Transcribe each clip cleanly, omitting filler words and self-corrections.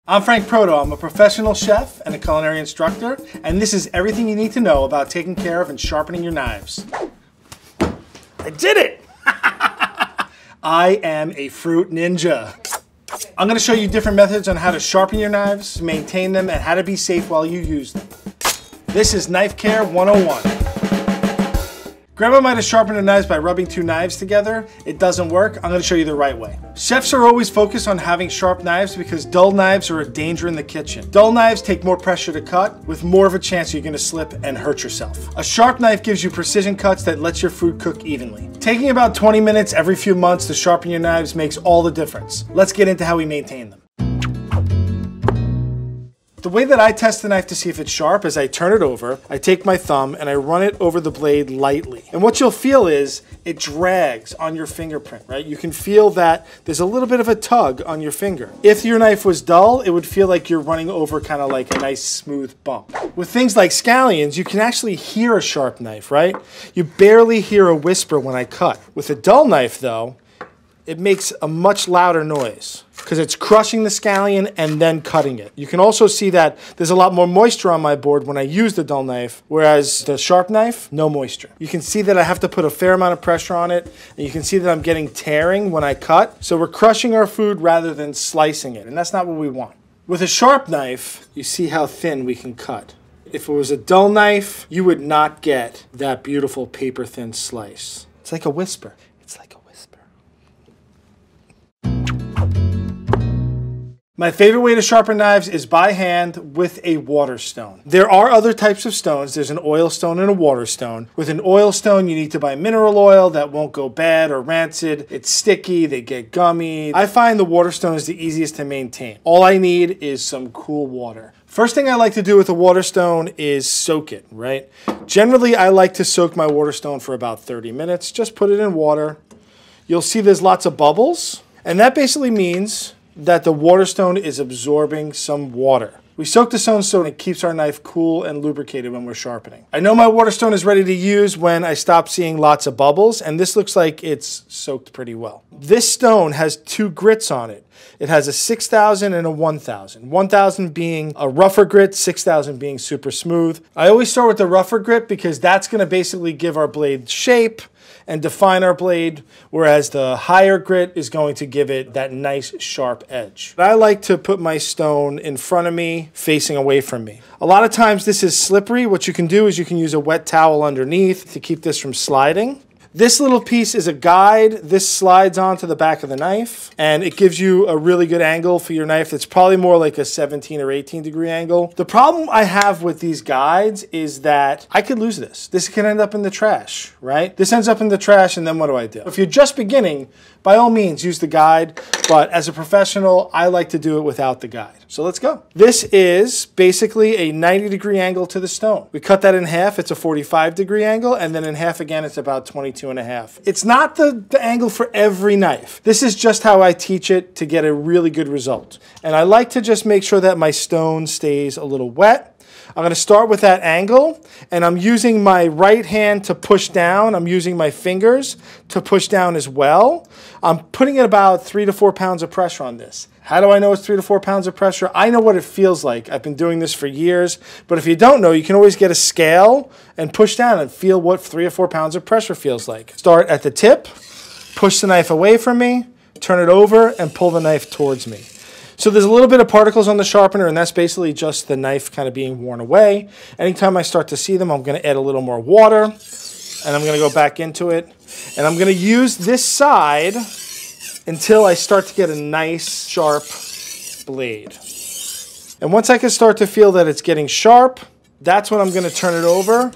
I'm Frank Proto. I'm a professional chef and a culinary instructor, and this is everything you need to know about taking care of and sharpening your knives. I did it! I am a fruit ninja. I'm going to show you different methods on how to sharpen your knives, maintain them, and how to be safe while you use them. This is Knife Care 101. Grandma might have sharpened her knives by rubbing two knives together. It doesn't work. I'm going to show you the right way. Chefs are always focused on having sharp knives because dull knives are a danger in the kitchen. Dull knives take more pressure to cut, with more of a chance you're going to slip and hurt yourself. A sharp knife gives you precision cuts that lets your food cook evenly. Taking about 20 minutes every few months to sharpen your knives makes all the difference. Let's get into how we maintain them. The way that I test the knife to see if it's sharp is I turn it over, I take my thumb, and I run it over the blade lightly. And what you'll feel is it drags on your fingerprint, right? You can feel that there's a little bit of a tug on your finger. If your knife was dull, it would feel like you're running over kind of like a nice smooth bump. With things like scallions, you can actually hear a sharp knife, right? You barely hear a whisper when I cut. With a dull knife, though, it makes a much louder noise because it's crushing the scallion and then cutting it. You can also see that there's a lot more moisture on my board when I use the dull knife, whereas the sharp knife, no moisture. You can see that I have to put a fair amount of pressure on it, and you can see that I'm getting tearing when I cut. So we're crushing our food rather than slicing it, and that's not what we want. With a sharp knife, you see how thin we can cut. If it was a dull knife, you would not get that beautiful paper-thin slice. It's like a whisper. It's like a whisper. My favorite way to sharpen knives is by hand with a water stone. There are other types of stones. There's an oil stone and a water stone. With an oil stone, you need to buy mineral oil that won't go bad or rancid. It's sticky, they get gummy. I find the water stone is the easiest to maintain. All I need is some cool water. First thing I like to do with a water stone is soak it, right? Generally, I like to soak my water stone for about 30 minutes. Just put it in water. You'll see there's lots of bubbles, and that basically means that the water stone is absorbing some water. We soak the stone so it keeps our knife cool and lubricated when we're sharpening. I know my water stone is ready to use when I stop seeing lots of bubbles, and this looks like it's soaked pretty well. This stone has two grits on it. It has a 6,000 and a 1,000. 1,000 being a rougher grit, 6,000 being super smooth. I always start with the rougher grit because that's going to basically give our blade shape and define our blade, whereas the higher grit is going to give it that nice sharp edge. I like to put my stone in front of me, facing away from me. A lot of times this is slippery. What you can do is you can use a wet towel underneath to keep this from sliding. This little piece is a guide. This slides onto the back of the knife, and it gives you a really good angle for your knife. It's probably more like a 17 or 18 degree angle. The problem I have with these guides is that I could lose this. This can end up in the trash, right? This ends up in the trash, and then what do I do? If you're just beginning, by all means, use the guide, but as a professional, I like to do it without the guide. So let's go. This is basically a 90 degree angle to the stone. We cut that in half, it's a 45 degree angle, and then in half again, it's about 22.5. It's not the angle for every knife. This is just how I teach it to get a really good result. And I like to just make sure that my stone stays a little wet. I'm going to start with that angle, and I'm using my right hand to push down. I'm using my fingers to push down as well. I'm putting about 3 to 4 pounds of pressure on this. How do I know it's 3 to 4 pounds of pressure? I know what it feels like. I've been doing this for years, but if you don't know, you can always get a scale and push down and feel what 3 or 4 pounds of pressure feels like. Start at the tip, push the knife away from me, turn it over, and pull the knife towards me. So there's a little bit of particles on the sharpener, and that's basically just the knife kind of being worn away. Anytime I start to see them, I'm going to add a little more water, and I'm going to go back into it. And I'm going to use this side until I start to get a nice, sharp blade. And once I can start to feel that it's getting sharp, that's when I'm going to turn it over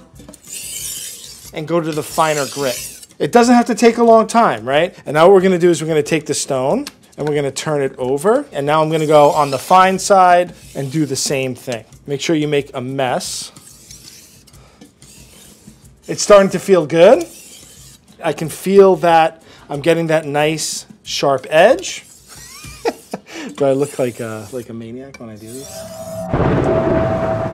and go to the finer grit. It doesn't have to take a long time, right? And now what we're going to do is we're going to take the stone, and we're going to turn it over. And now I'm going to go on the fine side and do the same thing. Make sure you make a mess. It's starting to feel good. I can feel that I'm getting that nice sharp edge. Do I look like a maniac when I do these?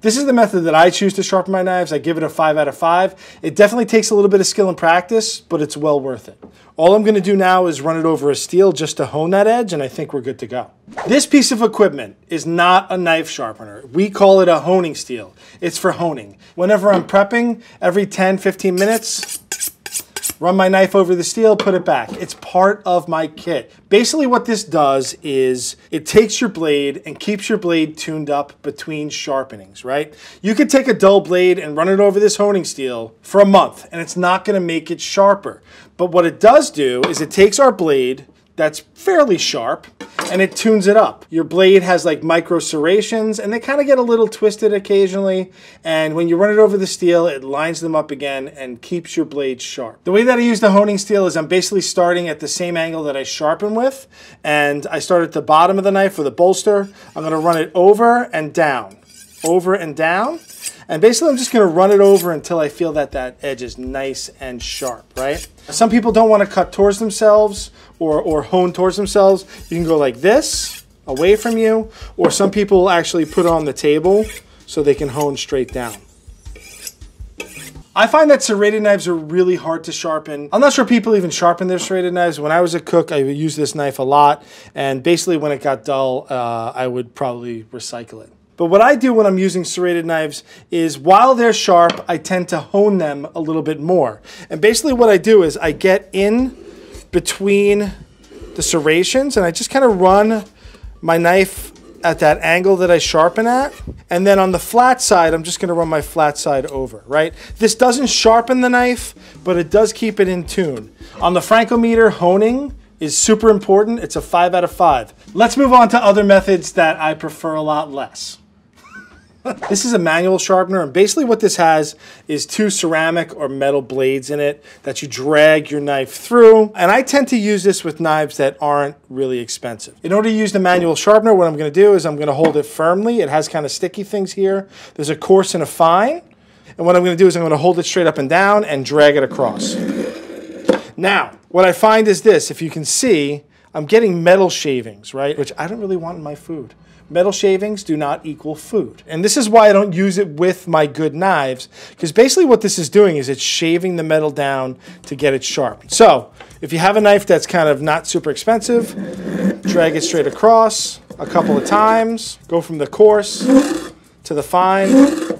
This is the method that I choose to sharpen my knives. I give it a 5 out of 5. It definitely takes a little bit of skill and practice, but it's well worth it. All I'm going to do now is run it over a steel just to hone that edge, and I think we're good to go. This piece of equipment is not a knife sharpener. We call it a honing steel. It's for honing. Whenever I'm prepping, every 10, 15 minutes, run my knife over the steel, put it back. It's part of my kit. Basically what this does is it takes your blade and keeps your blade tuned up between sharpenings, right? You could take a dull blade and run it over this honing steel for a month and it's not gonna make it sharper. But what it does do is it takes our blade that's fairly sharp and it tunes it up. Your blade has like micro serrations and they kind of get a little twisted occasionally, and when you run it over the steel it lines them up again and keeps your blade sharp. The way that I use the honing steel is I'm basically starting at the same angle that I sharpen with, and I start at the bottom of the knife with a bolster. I'm going to run it over and down, and basically I'm just going to run it over until I feel that that edge is nice and sharp, right? Some people don't want to cut towards themselves or hone towards themselves. You can go like this, away from you, or some people actually put it on the table so they can hone straight down. I find that serrated knives are really hard to sharpen. I'm not sure people even sharpen their serrated knives. When I was a cook, I would use this knife a lot, and basically when it got dull, I would probably recycle it. But what I do when I'm using serrated knives is while they're sharp, I tend to hone them a little bit more. And basically what I do is I get in between the serrations and I just kind of run my knife at that angle that I sharpen at. And then on the flat side, I'm just going to run my flat side over, right? This doesn't sharpen the knife, but it does keep it in tune. On the Frankometer, honing is super important. It's a 5 out of 5. Let's move on to other methods that I prefer a lot less. This is a manual sharpener, and basically what this has is 2 ceramic or metal blades in it that you drag your knife through. And I tend to use this with knives that aren't really expensive. In order to use the manual sharpener, what I'm going to do is I'm going to hold it firmly. It has kind of sticky things here. There's a coarse and a fine. And what I'm going to do is I'm going to hold it straight up and down and drag it across. Now, what I find is this. If you can see, I'm getting metal shavings, right? Which I don't really want in my food. Metal shavings do not equal food. And this is why I don't use it with my good knives, because basically what this is doing is it's shaving the metal down to get it sharp. So if you have a knife that's kind of not super expensive, drag it straight across a couple of times, go from the coarse to the fine.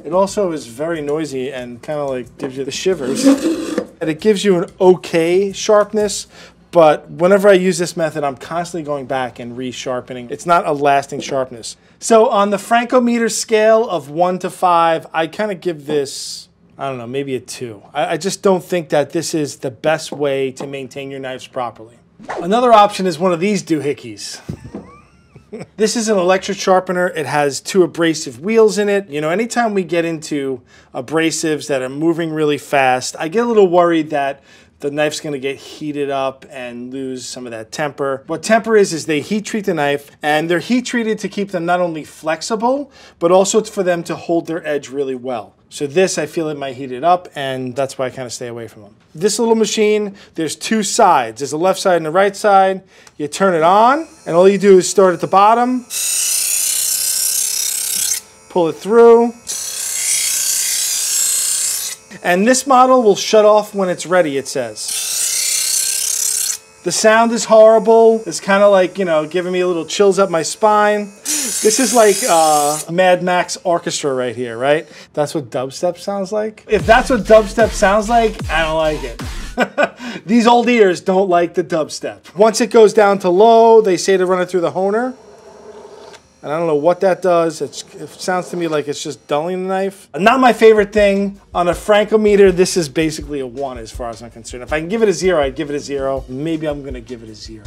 It also is very noisy and kind of like gives you the shivers. And it gives you an okay sharpness, but whenever I use this method, I'm constantly going back and re-sharpening. It's not a lasting sharpness. So on the Frankometer scale of 1 to 5, I kind of give this, I don't know, maybe a 2. I just don't think that this is the best way to maintain your knives properly. Another option is one of these doohickeys. This is an electric sharpener. It has 2 abrasive wheels in it. You know, anytime we get into abrasives that are moving really fast, I get a little worried that the knife's going to get heated up and lose some of that temper. What temper is they heat treat the knife, and they're heat treated to keep them not only flexible, but also for them to hold their edge really well. So this, I feel it might heat it up, and that's why I kind of stay away from them. This little machine, there's 2 sides. There's a left side and a right side. You turn it on, and all you do is start at the bottom, pull it through, and this model will shut off when it's ready, it says. The sound is horrible. It's kind of like, you know, giving me a little chills up my spine. This is like Mad Max Orchestra right here, right? That's what dubstep sounds like. If that's what dubstep sounds like, I don't like it. These old ears don't like the dubstep. Once it goes down to low, they say to run it through the honer. And I don't know what that does. It sounds to me like it's just dulling the knife. Not my favorite thing. On a Frankometer, this is basically a 1 as far as I'm concerned. If I can give it a 0, I'd give it a 0. Maybe I'm gonna give it a 0.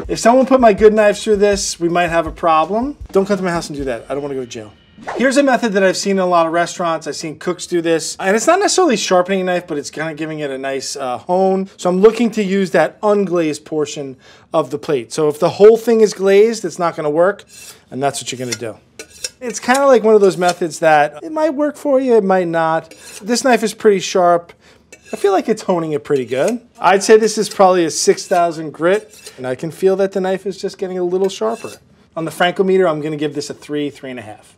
If someone put my good knives through this, we might have a problem. Don't come to my house and do that. I don't want to go to jail. Here's a method that I've seen in a lot of restaurants. I've seen cooks do this. And it's not necessarily sharpening a knife, but it's kind of giving it a nice hone. So I'm looking to use that unglazed portion of the plate. So if the whole thing is glazed, it's not going to work. And that's what you're going to do. It's kind of like one of those methods that it might work for you, it might not. This knife is pretty sharp. I feel like it's honing it pretty good. I'd say this is probably a 6,000 grit, and I can feel that the knife is just getting a little sharper. On the Frankometer, I'm gonna give this a 3, 3.5.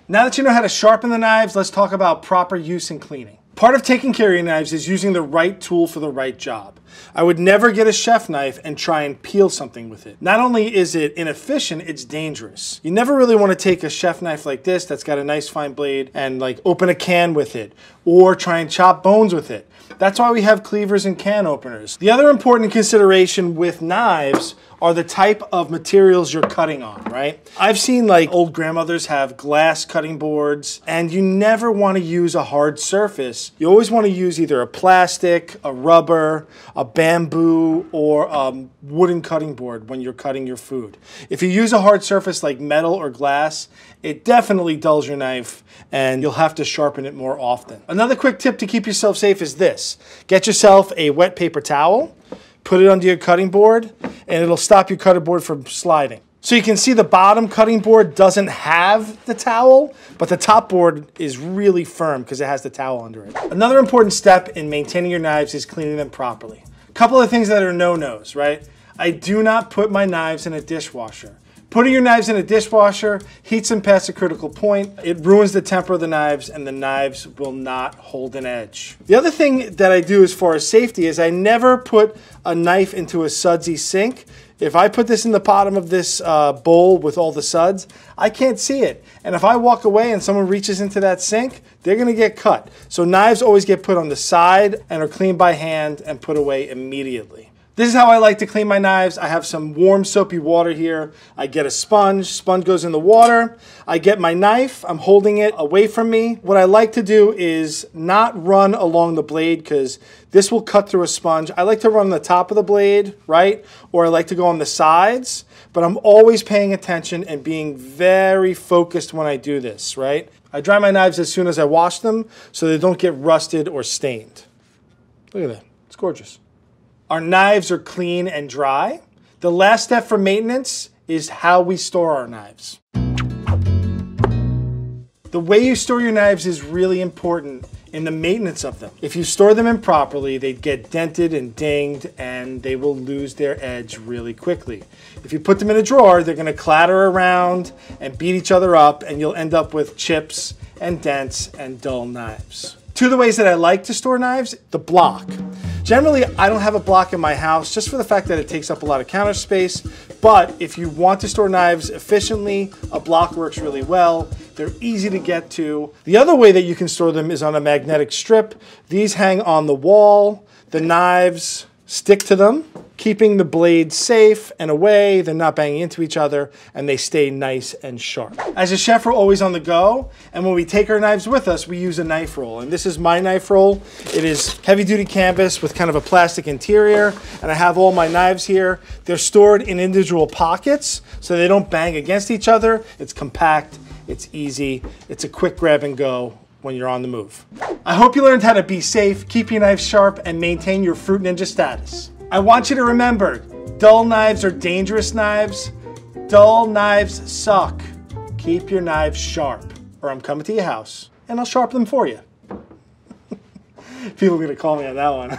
Now that you know how to sharpen the knives, let's talk about proper use and cleaning. Part of taking care of your knives is using the right tool for the right job. I would never get a chef knife and try and peel something with it. Not only is it inefficient, it's dangerous. You never really want to take a chef knife like this that's got a nice fine blade and like open a can with it or try and chop bones with it. That's why we have cleavers and can openers. The other important consideration with knives are the type of materials you're cutting on, right? I've seen like old grandmothers have glass cutting boards, and you never want to use a hard surface. You always want to use either a plastic, a rubber, a bamboo, or a wooden cutting board when you're cutting your food. If you use a hard surface like metal or glass, it definitely dulls your knife and you'll have to sharpen it more often. Another quick tip to keep yourself safe is this. Get yourself a wet paper towel, put it under your cutting board, and it'll stop your cutting board from sliding. So you can see the bottom cutting board doesn't have the towel, but the top board is really firm because it has the towel under it. Another important step in maintaining your knives is cleaning them properly. A couple of things that are no-nos, right? I do not put my knives in a dishwasher. Putting your knives in a dishwasher heats them past a critical point. It ruins the temper of the knives and the knives will not hold an edge. The other thing that I do as far as safety is I never put a knife into a sudsy sink. If I put this in the bottom of this bowl with all the suds, I can't see it. And if I walk away and someone reaches into that sink, they're gonna get cut. So knives always get put on the side and are cleaned by hand and put away immediately. This is how I like to clean my knives. I have some warm soapy water here. I get a sponge goes in the water. I get my knife, I'm holding it away from me. What I like to do is not run along the blade because this will cut through a sponge. I like to run on the top of the blade, right? Or I like to go on the sides, but I'm always paying attention and being very focused when I do this, right? I dry my knives as soon as I wash them so they don't get rusted or stained. Look at that, it's gorgeous. Our knives are clean and dry. The last step for maintenance is how we store our knives. The way you store your knives is really important in the maintenance of them. If you store them improperly, they get dented and dinged and they will lose their edge really quickly. If you put them in a drawer, they're gonna clatter around and beat each other up and you'll end up with chips and dents and dull knives. Two of the ways that I like to store knives, the block. Generally, I don't have a block in my house just for the fact that it takes up a lot of counter space. But if you want to store knives efficiently, a block works really well. They're easy to get to. The other way that you can store them is on a magnetic strip. These hang on the wall. The knives stick to them, keeping the blades safe and away. They're not banging into each other and they stay nice and sharp. As a chef, we're always on the go. And when we take our knives with us, we use a knife roll. And this is my knife roll. It is heavy duty canvas with kind of a plastic interior. And I have all my knives here. They're stored in individual pockets so they don't bang against each other. It's compact, it's easy, it's a quick grab and go when you're on the move. I hope you learned how to be safe, keep your knives sharp, and maintain your Fruit Ninja status. I want you to remember, dull knives are dangerous knives. Dull knives suck. Keep your knives sharp, or I'm coming to your house and I'll sharpen them for you. People are gonna call me on that one.